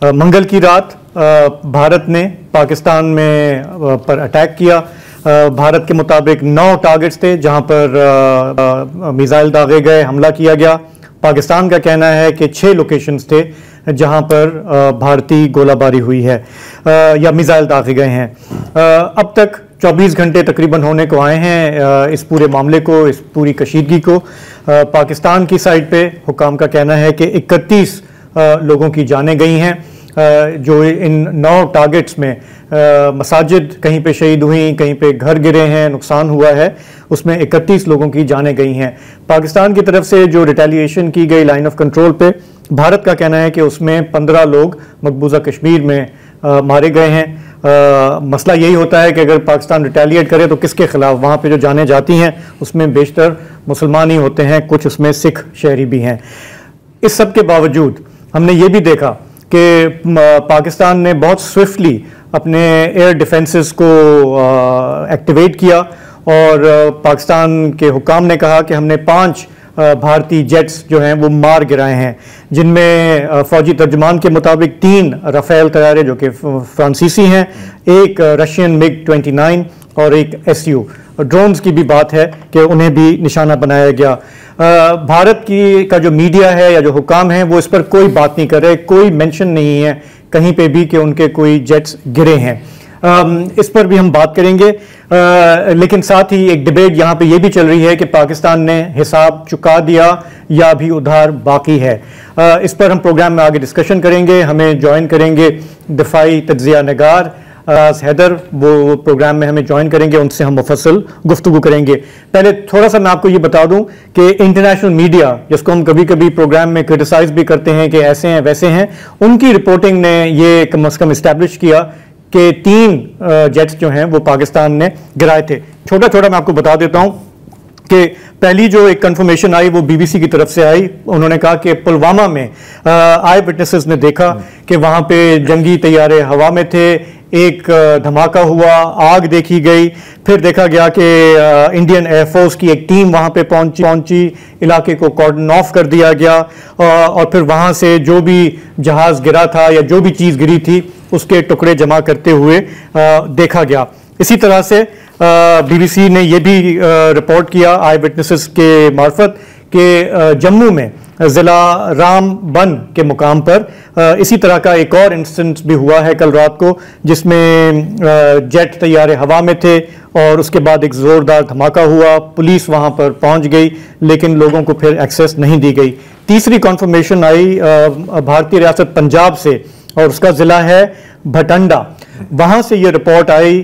मंगल की रात भारत ने पाकिस्तान में पर अटैक किया। भारत के मुताबिक 9 टारगेट्स थे जहां पर मिसाइल दागे गए, हमला किया गया। पाकिस्तान का कहना है कि 6 लोकेशंस थे जहां पर भारतीय गोलाबारी हुई है या मिसाइल दागे गए हैं। अब तक 24 घंटे तकरीबन होने को आए हैं इस पूरे मामले को, इस पूरी कशीदगी को। पाकिस्तान की साइड पे हुकाम का कहना है कि 31 लोगों की जानें गई हैं। जो इन 9 टारगेट्स में मसाजिद कहीं पे शहीद हुई, कहीं पे घर गिरे हैं, नुकसान हुआ है, उसमें 31 लोगों की जानें गई हैं। पाकिस्तान की तरफ से जो रिटेलिएशन की गई लाइन ऑफ कंट्रोल पे, भारत का कहना है कि उसमें 15 लोग मकबूजा कश्मीर में मारे गए हैं। मसला यही होता है कि अगर पाकिस्तान रिटेलिएट करे तो किसके खिलाफ? वहाँ पे जो जानें जाती हैं उसमें बेशतर मुसलमान ही होते हैं, कुछ उसमें सिख शहरी भी हैं। इस सब के बावजूद हमने ये भी देखा कि पाकिस्तान ने बहुत स्विफ्टली अपने एयर डिफेंसेस को एक्टिवेट किया और पाकिस्तान के हुकाम ने कहा कि हमने 5 भारतीय जेट्स जो हैं वो मार गिराए हैं, जिनमें फौजी तर्जुमान के मुताबिक 3 राफेल तैयारे जो कि फ्रांसीसी हैं, एक रशियन MiG-29 और एक SU। ड्रोन्स की भी बात है कि उन्हें भी निशाना बनाया गया। भारत की का जो मीडिया है या जो हुकाम है वो इस पर कोई बात नहीं कर रहे, कोई मेंशन नहीं है कहीं पे भी कि उनके कोई जेट्स गिरे हैं। इस पर भी हम बात करेंगे, लेकिन साथ ही एक डिबेट यहाँ पे ये भी चल रही है कि पाकिस्तान ने हिसाब चुका दिया या भी उधार बाकी है। इस पर हम प्रोग्राम में आगे डिस्कशन करेंगे। हमें ज्वाइन करेंगे दिफाई तज्जिया नगार हैदर, वो प्रोग्राम में हमें ज्वाइन करेंगे, उनसे हम मुफस्सल गुफ्तगू करेंगे। पहले थोड़ा सा मैं आपको ये बता दूं कि इंटरनेशनल मीडिया, जिसको हम कभी कभी प्रोग्राम में क्रिटिसाइज भी करते हैं कि ऐसे हैं वैसे हैं, उनकी रिपोर्टिंग ने ये कम से कम इस्टेब्लिश किया कि 3 जेट्स जो हैं वो पाकिस्तान ने गिराए थे। छोटा छोटा मैं आपको बता देता हूँ कि पहली जो एक कंफर्मेशन आई वो BBC की तरफ से आई। उन्होंने कहा कि पुलवामा में आई विटनेसेस ने देखा कि वहाँ पे जंगी तैयारे हवा में थे, एक धमाका हुआ, आग देखी गई, फिर देखा गया कि इंडियन एयरफोर्स की एक टीम वहाँ पे पहुंची, इलाके को कॉर्डन ऑफ कर दिया गया और फिर वहाँ से जो भी जहाज़ गिरा था या जो भी चीज़ गिरी थी उसके टुकड़े जमा करते हुए देखा गया। इसी तरह से BBC ने यह भी रिपोर्ट किया आई विटनेसेस के मार्फत कि जम्मू में ज़िला रामबन के मुकाम पर इसी तरह का एक और इंसिडेंट भी हुआ है कल रात को, जिसमें जेट तैयारे हवा में थे और उसके बाद एक ज़ोरदार धमाका हुआ। पुलिस वहाँ पर पहुँच गई लेकिन लोगों को फिर एक्सेस नहीं दी गई। तीसरी कॉन्फर्मेशन आई भारतीय रियासत पंजाब से और उसका ज़िला है भटंडा। वहाँ से ये रिपोर्ट आई,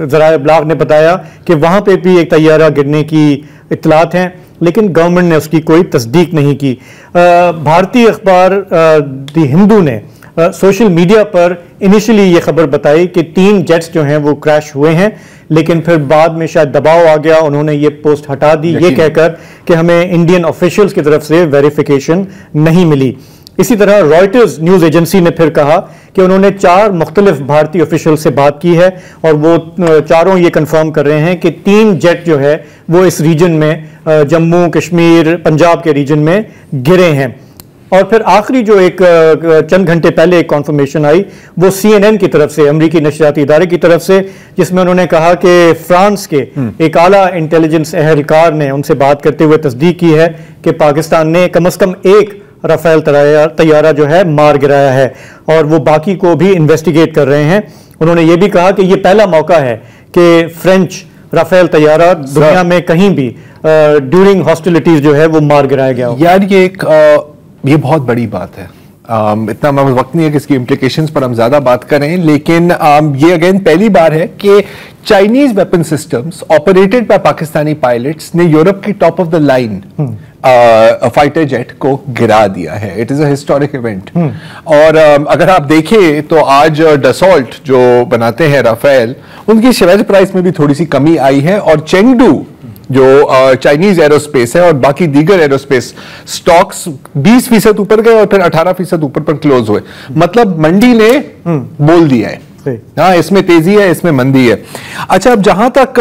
ज़राए इब्लाग ने बताया कि वहाँ पे भी एक तैयारा गिरने की इत्तलात हैं, लेकिन गवर्नमेंट ने उसकी कोई तस्दीक नहीं की। भारतीय अखबार द हिंदू ने सोशल मीडिया पर इनिशियली ये खबर बताई कि 3 जेट्स जो हैं वो क्रैश हुए हैं, लेकिन फिर बाद में शायद दबाव आ गया, उन्होंने ये पोस्ट हटा दी ये कहकर कि हमें इंडियन ऑफिशियल्स की तरफ से वेरिफिकेशन नहीं मिली। इसी तरह रॉयटर्स न्यूज़ एजेंसी ने फिर कहा कि उन्होंने 4 मुख्तलिफ भारतीय ऑफिशियल से बात की है और वो चारों ये कंफर्म कर रहे हैं कि 3 जेट जो है वो इस रीजन में जम्मू कश्मीर पंजाब के रीजन में गिरे हैं। और फिर आखिरी जो एक चंद घंटे पहले एक कॉन्फर्मेशन आई वो CNN की तरफ से, अमरीकी नशरियाती इदारे की तरफ से, जिसमें उन्होंने कहा कि फ्रांस के एक आला इंटेलिजेंस एहलकार ने उनसे बात करते हुए तस्दीक की है कि पाकिस्तान ने कम से कम एक राफेल तैयारा जो है मार गिराया है और वो बाकी को भी इन्वेस्टिगेट कर रहे हैं। उन्होंने ये भी कहा कि ये पहला मौका है कि फ्रेंच राफेल तैयारा दुनिया में कहीं भी ड्यूरिंग हॉस्टिलिटीज जो है वो मार गिराया गया हो। यार ये बहुत बड़ी बात है। इतना वक्त नहीं है कि इसकी इम्प्लीकेशंस पर हम ज्यादा बात करें, लेकिन ये अगेन पहली बार है कि Chinese weapon systems operated by Pakistani pilots ने यूरोप की top of the line fighter jet को गिरा दिया है। It is a historic event. और अगर आप देखें तो आज डसॉल्ट जो बनाते हैं राफेल, उनकी शेयर प्राइस में भी थोड़ी सी कमी आई है और चेंगडू जो चाइनीज एरोस्पेस है और बाकी दीगर एरोस्पेस स्टॉक्स 20% ऊपर गए और फिर 18% ऊपर पर क्लोज हुए। मतलब मंडी ने बोल दिया है। हाँ, इसमें तेजी है, इसमें मंदी है। अच्छा, अब जहां तक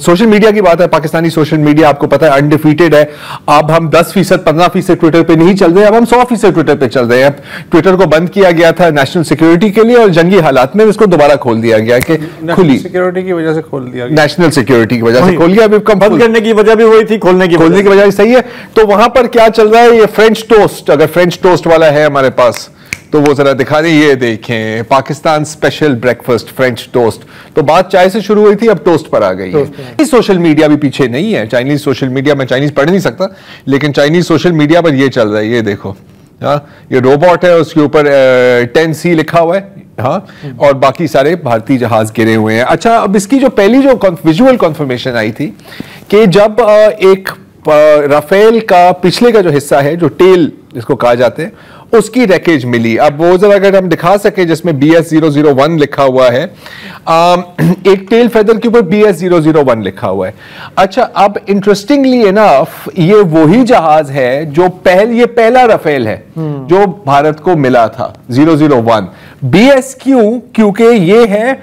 सोशल मीडिया की बात है, पाकिस्तानी सोशल मीडिया आपको पता है अनडिफीटेड है। अब हम 10%, 15% ट्विटर पे नहीं चल रहे, अब हम 100% ट्विटर पे चल रहे हैं। ट्विटर को बंद किया गया था नेशनल सिक्योरिटी के लिए, और जंगी हालात में इसको दोबारा खोल दिया गया कि खुली सिक्योरिटी की वजह से खोल दिया गया, नेशनल सिक्योरिटी की वजह से खोल दिया। अभी बंद करने की वजह भी वही थी, खोलने की वजह सही है। तो वहां पर क्या चल रहा है, ये फ्रेंच टोस्ट, अगर फ्रेंच टोस्ट वाला है हमारे पास तो वो जरा दिखा दें। ये देखें, Pakistan special breakfast French toast. तो बात चाय से शुरू हुई थी, अब टोस्ट पर आ गई है। सोशल मीडिया भी पीछे नहीं है, चाइनीज सोशल मीडिया, मैं चाइनीज पढ़ नहीं सकता, लेकिन चाइनीज सोशल मीडिया पर ये चल रहा है। ये देखो, हाँ, ये रोबोट है, उसके ऊपर 10C लिखा हुआ है, हाँ, और बाकी सारे भारतीय जहाज गिरे हुए हैं। अच्छा, अब इसकी जो पहली जो विजुअल कॉन्फर्मेशन आई थी कि जब एक राफेल का पिछले का जो हिस्सा है, जो टेल जिसको कहा जाते हैं, उसकी रैकेज मिली। अब वो जरा अगर हम दिखा सके, जिसमें BS001 लिखा हुआ है, एक टेल फेदर के ऊपर BS001 लिखा हुआ है। अच्छा, अब इंटरेस्टिंगली इनफ ये वही जहाज है जो ये पहला राफेल है जो भारत को मिला था, 001 BS क्योंकि ये है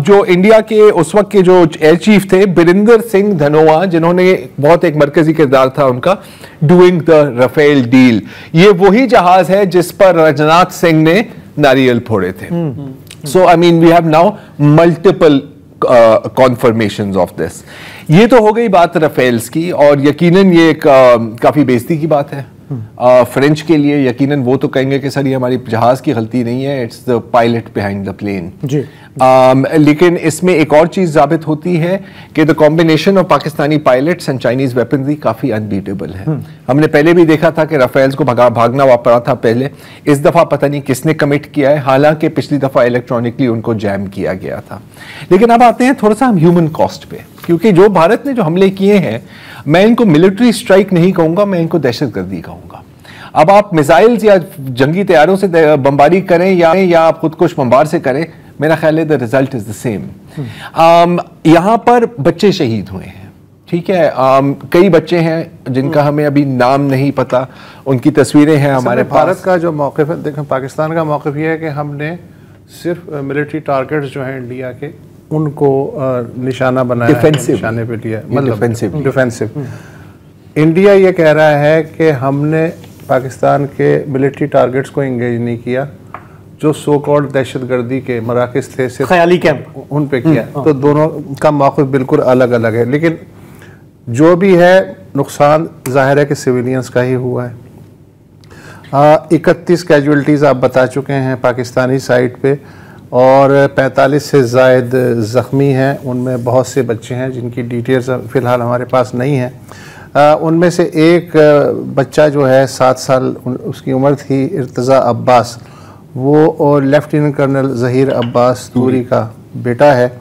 जो इंडिया के उस वक्त के जो एयर चीफ थे बिरेंद्र सिंह धनोआ, जिन्होंने बहुत एक मरकजी किरदार था उनका डूइंग द राफेल डील। ये वही जहाज है जिस पर राजनाथ सिंह ने नारियल फोड़े थे। So I mean we have now multiple confirmations of this. ये तो हो गई बात राफेल्स की, और यकीनन ये एक काफी बेइज्जती की बात है फ्रेंच के लिए। यकीनन वो तो कहेंगे कि सर ये हमारी जहाज की गलती नहीं है, it's the pilot behind the plane जी। लेकिन इसमें एक और चीज साबित होती है कि the combination of Pakistani pilots and Chinese weaponry काफी अनबीटेबल है। हमने पहले भी देखा था कि राफेल्स को भागना पड़ा था पहले, इस दफा पता नहीं किसने कमिट किया है, हालांकि पिछली दफा इलेक्ट्रॉनिकली उनको जैम किया गया था। लेकिन अब आते हैं थोड़ा सा हम ह्यूमन कॉस्ट पे, क्योंकि जो भारत ने जो हमले किए हैं, मैं इनको मिलिट्री स्ट्राइक नहीं कहूंगा, मैं इनको दहशतगर्दी कहूंगा। अब आप मिसाइल्स या जंगी तैयारों से बमबारी करें या आप खुदकुश बमबार से करें, मेरा ख्याल है the result is the same. यहां पर बच्चे शहीद हुए हैं, ठीक है। कई बच्चे हैं जिनका हमें अभी नाम नहीं पता, उनकी तस्वीरें हैं हमारे पास। भारत का जो मौक़िफ़ है, देखें पाकिस्तान का मौक़िफ़ ये है कि हमने सिर्फ मिलिट्री टारगेट्स जो हैं इंडिया के, उनको निशाना बनाया, निशाने पे लिया, मतलब डिफेंसिव। इंडिया ये कह रहा है कि हमने पाकिस्तान के मिलिट्री टारगेट्स को इंगेज नहीं किया, जो सो कॉल्ड दहशतगर्दी के मराकज़ थे, सिर्फ ख्याली कैंप उन पे किया। तो दोनों का मौक़िफ़ बिल्कुल अलग अलग है, लेकिन जो भी है नुकसान जाहिर है कि सिविलियंस का ही हुआ है। 31 कैजुअल्टीज़ आप बता चुके हैं पाकिस्तानी साइड पे, और 45 से ज़ायद ज़ख्मी हैं, उनमें बहुत से बच्चे हैं जिनकी डिटेल्स फ़िलहाल हमारे पास नहीं है। उनमें से एक बच्चा जो है 7 साल उसकी उम्र थी, इर्तज़ा अब्बास, वो और लेफ्टिनेंट कर्नल ज़हीर अब्बास तूरी का बेटा है।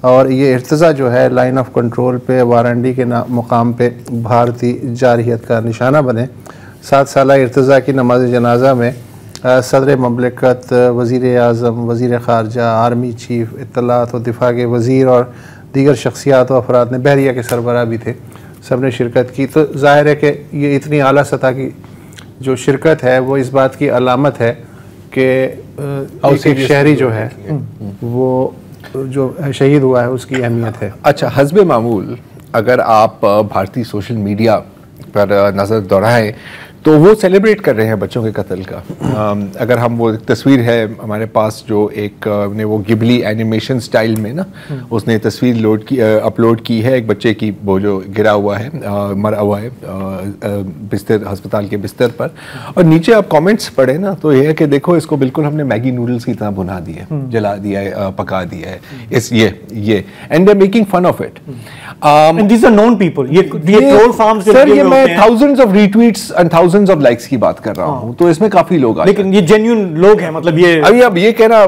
और ये इर्तज़ा जो है लाइन ऑफ कंट्रोल पे वारंडी के मुकाम पे भारतीय जारहियत का निशाना बने। 7 साल इर्तज़ा की नमाज जनाजा में सदर ममलिकत, वज़ीर आज़म, वज़ीर ख़ारजा, आर्मी चीफ, इत्तलात और दिफा के वज़ीर और दीगर शख्सियात और अफराद ने, बहरिया के सरबराह भी थे, सब ने शिरकत की। तो ज़ाहिर है कि ये इतनी आला सतह की जो शिरकत है वो इस बात की अलामत है कि एक शहरी जो है वो जो शहीद हुआ है उसकी अहमियत है। अच्छा, हस्बे मामूल अगर आप भारतीय सोशल मीडिया पर नज़र दौड़ाएं तो वो सेलिब्रेट कर रहे हैं बच्चों के कत्ल का। अगर हम वो तस्वीर है हमारे पास जो एक ने वो गिबली एनिमेशन स्टाइल में ना उसने तस्वीर अपलोड की है एक बच्चे की, वो जो गिरा हुआ है, मरा हुआ है बिस्तर, अस्पताल के बिस्तर पर, और नीचे आप कमेंट्स पढ़े ना तो ये है कि देखो इसको बिल्कुल हमने मैगी नूडल्स की तरह बुना दिया है, जला दिया है, पका दिया है, इस ये and they making fun of it. And these are known people. ये ट्रोल फार्म्स सर, ये मैं thousands of retweets and thousands of likes की बात कर रहा हूँ, तो इसमें काफी लोग आए। लेकिन ये जेन्युइन लोग हैं, मतलब ये अभी अब ये कहना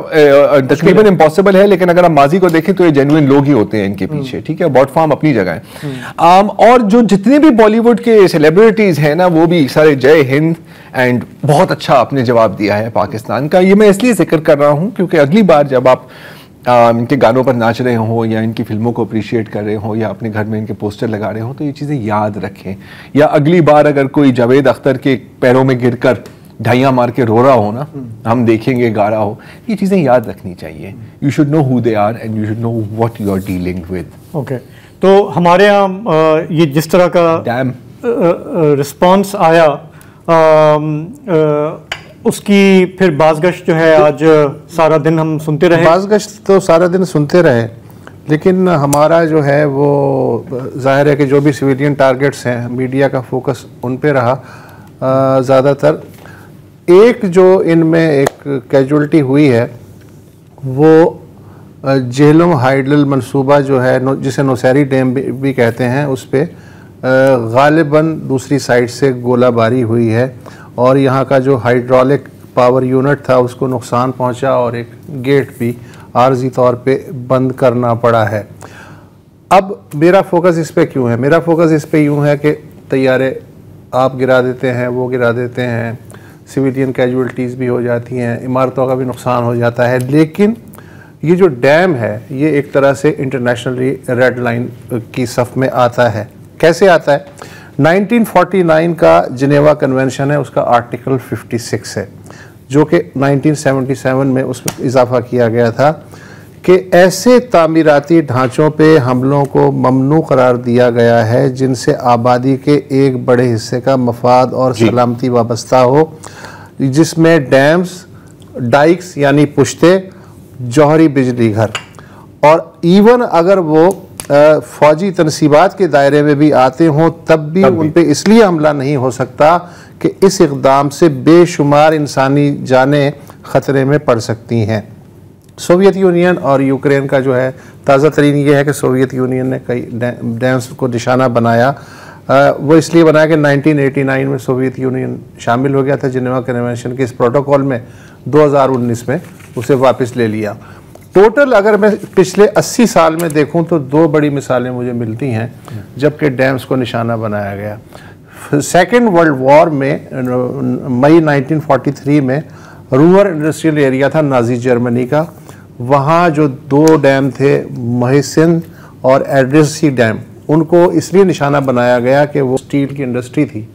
तकरीबन इम्पॉसिबल है, लेकिन अगर हम माजी को देखें तो ये जेन्युइन लोग ही होते हैं इनके पीछे, ठीक है। बॉट फार्म अपनी जगह है। और जो जितने भी बॉलीवुड के सेलिब्रिटीज हैं ना, वो भी सारे जय हिंद एंड बहुत अच्छा आपने जवाब दिया है पाकिस्तान का। ये मैं इसलिए जिक्र कर रहा हूँ क्योंकि अगली बार जब आप इनके गानों पर नाच रहे हो या इनकी फिल्मों को अप्रिशिएट कर रहे हो या अपने घर में इनके पोस्टर लगा रहे हो तो ये चीज़ें याद रखें। या अगली बार अगर कोई जावेद अख्तर के पैरों में गिरकर ढाइयाँ मार के रो रहा हो ना, हम देखेंगे गा रहा हो, ये चीज़ें याद रखनी चाहिए। You should know who they are and you should know what you are dealing with. Okay, तो हमारे यहाँ ये जिस तरह का डैम रिस्पॉन्स आया, उसकी फिर बाज़गश्त जो है आज सारा दिन हम सुनते रहे। बाज़गश्त तो सारा दिन सुनते रहे, लेकिन हमारा जो है वो जाहिर है कि जो भी सिविलियन टारगेट्स हैं मीडिया का फोकस उन पे रहा ज़्यादातर। एक जो इनमें एक कैजुअल्टी हुई है वो जेहलम हाइडल मंसूबा जो है, जिसे नौशहरी डैम भी कहते हैं, उस पर गालिबन दूसरी साइड से गोलाबारी हुई है और यहाँ का जो हाइड्रोलिक पावर यूनिट था उसको नुकसान पहुँचा और एक गेट भी आर्जी तौर पे बंद करना पड़ा है। अब मेरा फोकस इस पे क्यों है? मेरा फोकस इस पे यूँ है कि तैयारे आप गिरा देते हैं, वो गिरा देते हैं, सिविलियन कैजुअल्टीज़ भी हो जाती हैं, इमारतों का भी नुकसान हो जाता है, लेकिन ये जो डैम है ये एक तरह से इंटरनेशनली रेड लाइन की सफ़ में आता है। कैसे आता है? 1949 का जिनेवा कन्वेंशन है, उसका आर्टिकल 56 है, जो कि 1977 में उसमें इजाफा किया गया था कि ऐसे तामीराती ढांचों पे हमलों को ममनू करार दिया गया है जिनसे आबादी के एक बड़े हिस्से का मफाद और सलामती वाबस्ता हो, जिसमें डैम्स, डाइक्स यानी पुश्ते, जौहरी बिजली घर, और इवन अगर वो फौजी तनसीबात के दायरे में भी आते हों तब भी उन पे इसलिए हमला नहीं हो सकता कि इस इक़दाम से बेशुमार इंसानी जानें ख़तरे में पड़ सकती हैं। सोवियत यूनियन और यूक्रेन का जो है ताज़ा तरीन ये है कि सोवियत यूनियन ने कई डैम्स को निशाना बनाया। वो इसलिए बनाया कि 1989 में सोवियत यूनियन शामिल हो गया था जिनेवा कन्वेंशन के इस प्रोटोकॉल में, 2019 में उसे वापस ले लिया। टोटल अगर मैं पिछले 80 साल में देखूं तो दो बड़ी मिसालें मुझे मिलती हैं जबकि डैम्स को निशाना बनाया गया। सेकेंड वर्ल्ड वॉर में मई 1943 में रूअर इंडस्ट्रियल एरिया था नाजी जर्मनी का, वहाँ जो दो डैम थे महिसिन और एड्रेसी डैम, उनको इसलिए निशाना बनाया गया कि वो स्टील की इंडस्ट्री थी,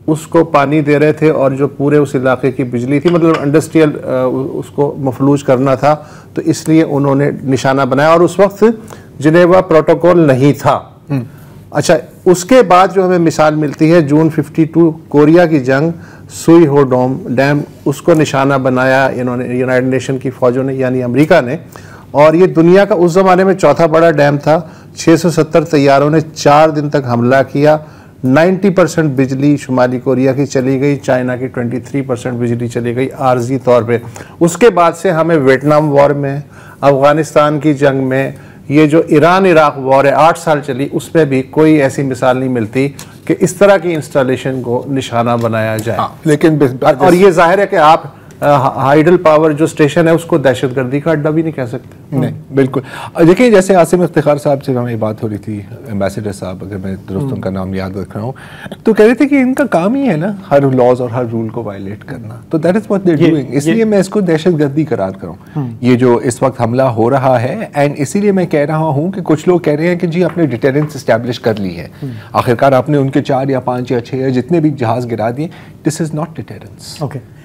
उसको पानी दे रहे थे और जो पूरे उस इलाके की बिजली थी, मतलब इंडस्ट्रियल उसको मफलूज करना था, तो इसलिए उन्होंने निशाना बनाया और उस वक्त जिनेवा प्रोटोकॉल नहीं था। अच्छा, उसके बाद जो हमें मिसाल मिलती है जून 52 कोरिया की जंग, सुई हो डैम, उसको निशाना बनाया इन्होंने, यूनाइटेड नेशन की फौजों ने यानी अमेरिका ने, और ये दुनिया का उस ज़माने में चौथा बड़ा डैम था। 670 तैयारों ने 4 दिन तक हमला किया, 90% बिजली शुमाली कोरिया की चली गई, चाइना की 23% बिजली चली गई आर्जी तौर पे। उसके बाद से हमें वियतनाम वॉर में, अफ़गानिस्तान की जंग में, ये जो ईरान इराक वॉर है 8 साल चली, उसमें भी कोई ऐसी मिसाल नहीं मिलती कि इस तरह की इंस्टॉलेशन को निशाना बनाया जाए। लेकिन और ये जाहिर है कि आप हाइडल पावर जो स्टेशन है उसको दहशतगर्दी का अड्डा भी नहीं कह सकते। नहीं, बिल्कुल। देखिए, जैसे आसिम इफ्तिखार साहब से हमें बात हो रही थी, एम्बेसडर साहब, अगर मैं दुरुस्त उनका नाम याद रख रहा हूँ, तो कह रहे थे कि इनका काम ही है ना हर लॉज और हर रूल को वायलेट करना, तो that is what they are doing. इसलिए मैं इसको दहशतगर्दी करार करूँ ये जो इस वक्त हमला हो रहा है। एंड इसीलिए मैं कह रहा हूँ कि कुछ लोग कह रहे हैं कि जी आपने डिटेरेंस एस्टैब्लिश कर ली है, आखिरकार आपने उनके 4 या 5 या 6 या जितने भी जहाज गिरा दिए, this is not deterrence. Okay,